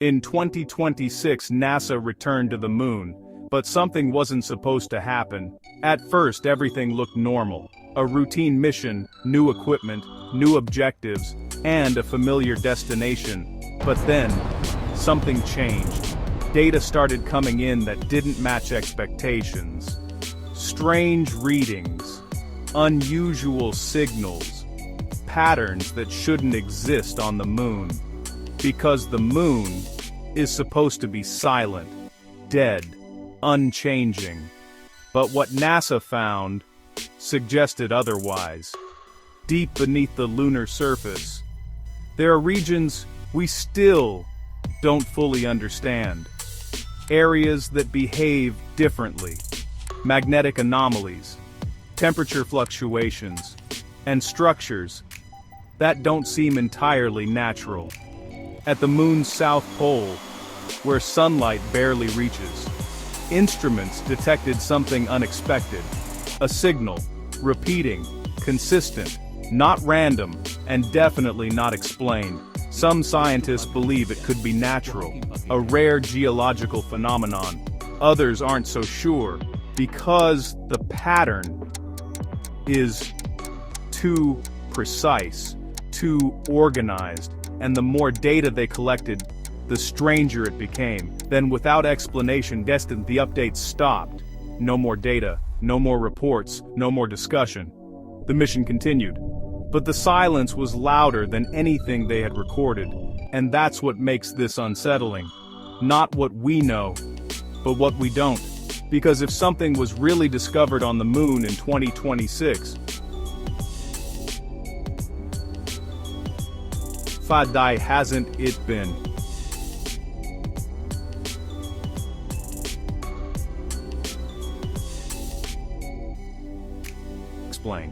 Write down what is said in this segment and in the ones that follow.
In 2026, NASA returned to the moon, but something wasn't supposed to happen. At first, everything looked normal. A routine mission, new equipment, new objectives, and a familiar destination. But then, something changed. Data started coming in that didn't match expectations. Strange readings, unusual signals, patterns that shouldn't exist on the moon. Because the moon is supposed to be silent, dead, unchanging. But what NASA found suggested otherwise. Deep beneath the lunar surface, there are regions we still don't fully understand. Areas that behave differently. Magnetic anomalies, temperature fluctuations, and structures that don't seem entirely natural. At the moon's south pole, where sunlight barely reaches, instruments detected something unexpected. A signal, repeating, consistent, not random, and definitely not explained. Some scientists believe it could be natural, a rare geological phenomenon. Others aren't so sure, because the pattern is too precise, too organized, and the more data they collected, the stranger it became. Then without explanation, the updates stopped. No more data, no more reports, no more discussion. The mission continued. But the silence was louder than anything they had recorded, and that's what makes this unsettling. Not what we know, but what we don't. Because if something was really discovered on the moon in 2026, Fadai hasn't it been? Explain.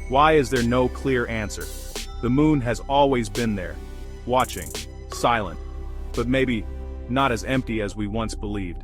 Why is there no clear answer? The moon has always been there, watching, silent, but maybe not as empty as we once believed.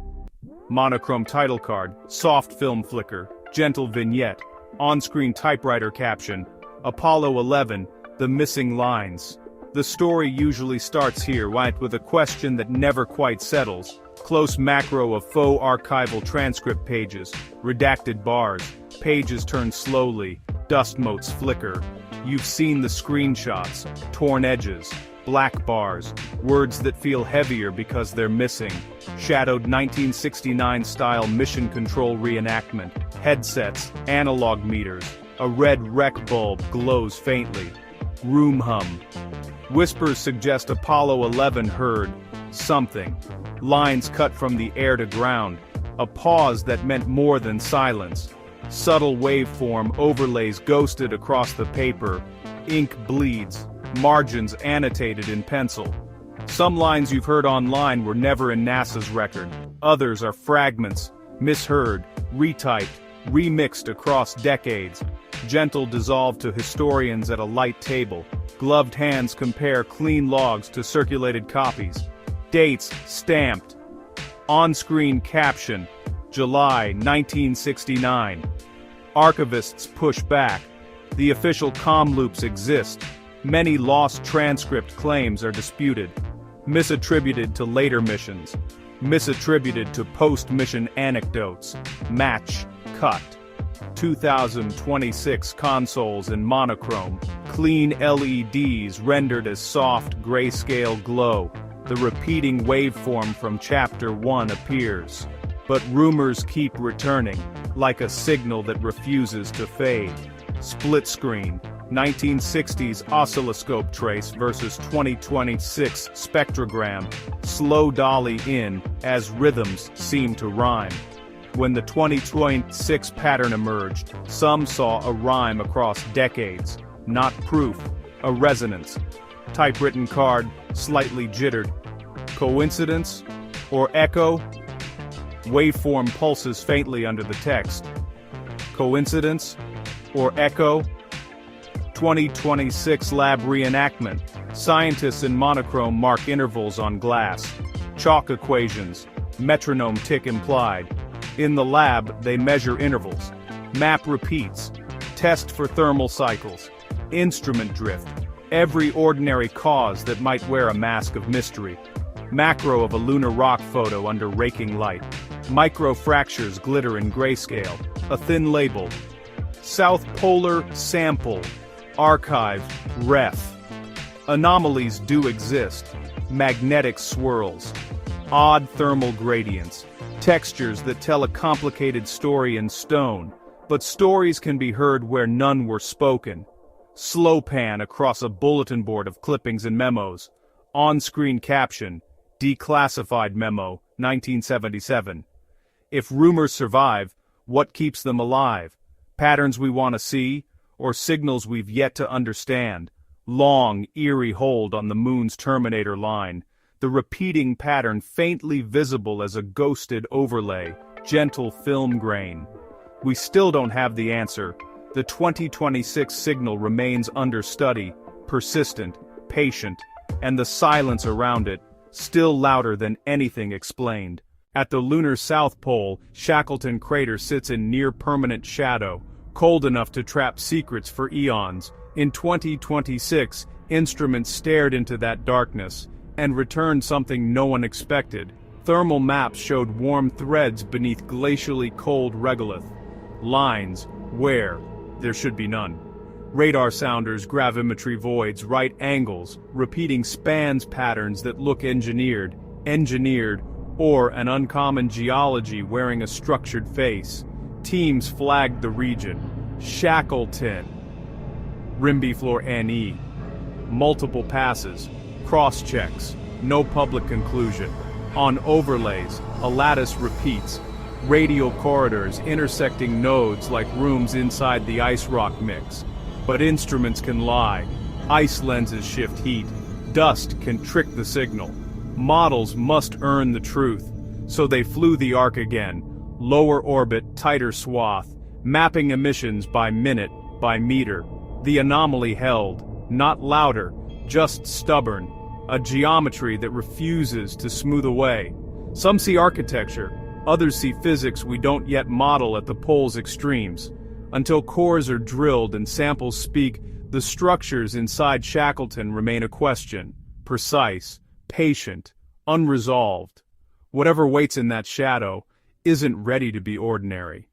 Monochrome title card, soft film flicker, gentle vignette, on-screen typewriter caption, Apollo 11, the missing lines. The story usually starts here, with a question that never quite settles. Close macro of faux archival transcript pages, redacted bars, pages turn slowly, dust motes flicker. You've seen the screenshots, torn edges, black bars, words that feel heavier because they're missing. Shadowed 1969-style mission control reenactment, headsets, analog meters, a red rec bulb glows faintly. Room hum. Whispers suggest Apollo 11 heard something. Lines cut from the air to ground. A pause that meant more than silence. Subtle waveform overlays ghosted across the paper. Ink bleeds. Margins annotated in pencil. Some lines you've heard online were never in NASA's record. Others are fragments, misheard, retyped, remixed across decades. Gentle dissolve to historians at a light table. Gloved hands compare clean logs to circulated copies. Dates stamped. On-screen caption, July 1969. Archivists push back. The official comm loops exist. Many lost transcript claims are disputed. Misattributed to later missions. Misattributed to post-mission anecdotes. Match cut. 2026 consoles in monochrome. Clean LEDs rendered as soft grayscale glow. The repeating waveform from Chapter 1 appears. But rumors keep returning, like a signal that refuses to fade. Split screen, 1960s oscilloscope trace versus 2026 spectrogram. Slow dolly in, as rhythms seem to rhyme. When the 2026 pattern emerged, some saw a rhyme across decades. Not proof, a resonance. Typewritten card, slightly jittered. Coincidence? Or echo? Waveform pulses faintly under the text. Coincidence? Or echo? 2026 lab reenactment. Scientists in monochrome mark intervals on glass. Chalk equations. Metronome tick implied. In the lab, they measure intervals. Map repeats. Test for thermal cycles. Instrument drift. Every ordinary cause that might wear a mask of mystery. Macro of a lunar rock photo under raking light. Micro fractures glitter in grayscale. A thin label. South Polar Sample. Archive. Ref. Anomalies do exist. Magnetic swirls. Odd thermal gradients. Textures that tell a complicated story in stone, but stories can be heard where none were spoken. Slow pan across a bulletin board of clippings and memos. On-screen caption, declassified memo, 1977. If rumors survive, what keeps them alive? Patterns we want to see, or signals we've yet to understand? Long, eerie hold on the moon's terminator line. The repeating pattern faintly visible as a ghosted overlay, gentle film grain. We still don't have the answer. The 2026 signal remains under study, persistent, patient, and the silence around it, still louder than anything explained. At the lunar South Pole, Shackleton Crater sits in near-permanent shadow, cold enough to trap secrets for eons. In 2026, instruments stared into that darkness, and returned something no one expected. Thermal maps showed warm threads beneath glacially cold regolith. Lines, where there should be none. Radar sounders, gravimetry voids, right angles, repeating spans patterns that look engineered, or an uncommon geology wearing a structured face. Teams flagged the region. Shackleton. Rimbiflor NE. Multiple passes. Cross-checks, no public conclusion. On overlays, a lattice repeats. Radial corridors intersecting nodes like rooms inside the ice rock mix. But instruments can lie. Ice lenses shift heat. Dust can trick the signal. Models must earn the truth. So they flew the arc again. Lower orbit, tighter swath. Mapping emissions by minute, by meter. The anomaly held. Not louder, just stubborn. A geometry that refuses to smooth away. Some see architecture, others see physics we don't yet model at the pole's extremes. Until cores are drilled and samples speak, the structures inside Shackleton remain a question. Precise, patient, unresolved. Whatever waits in that shadow isn't ready to be ordinary.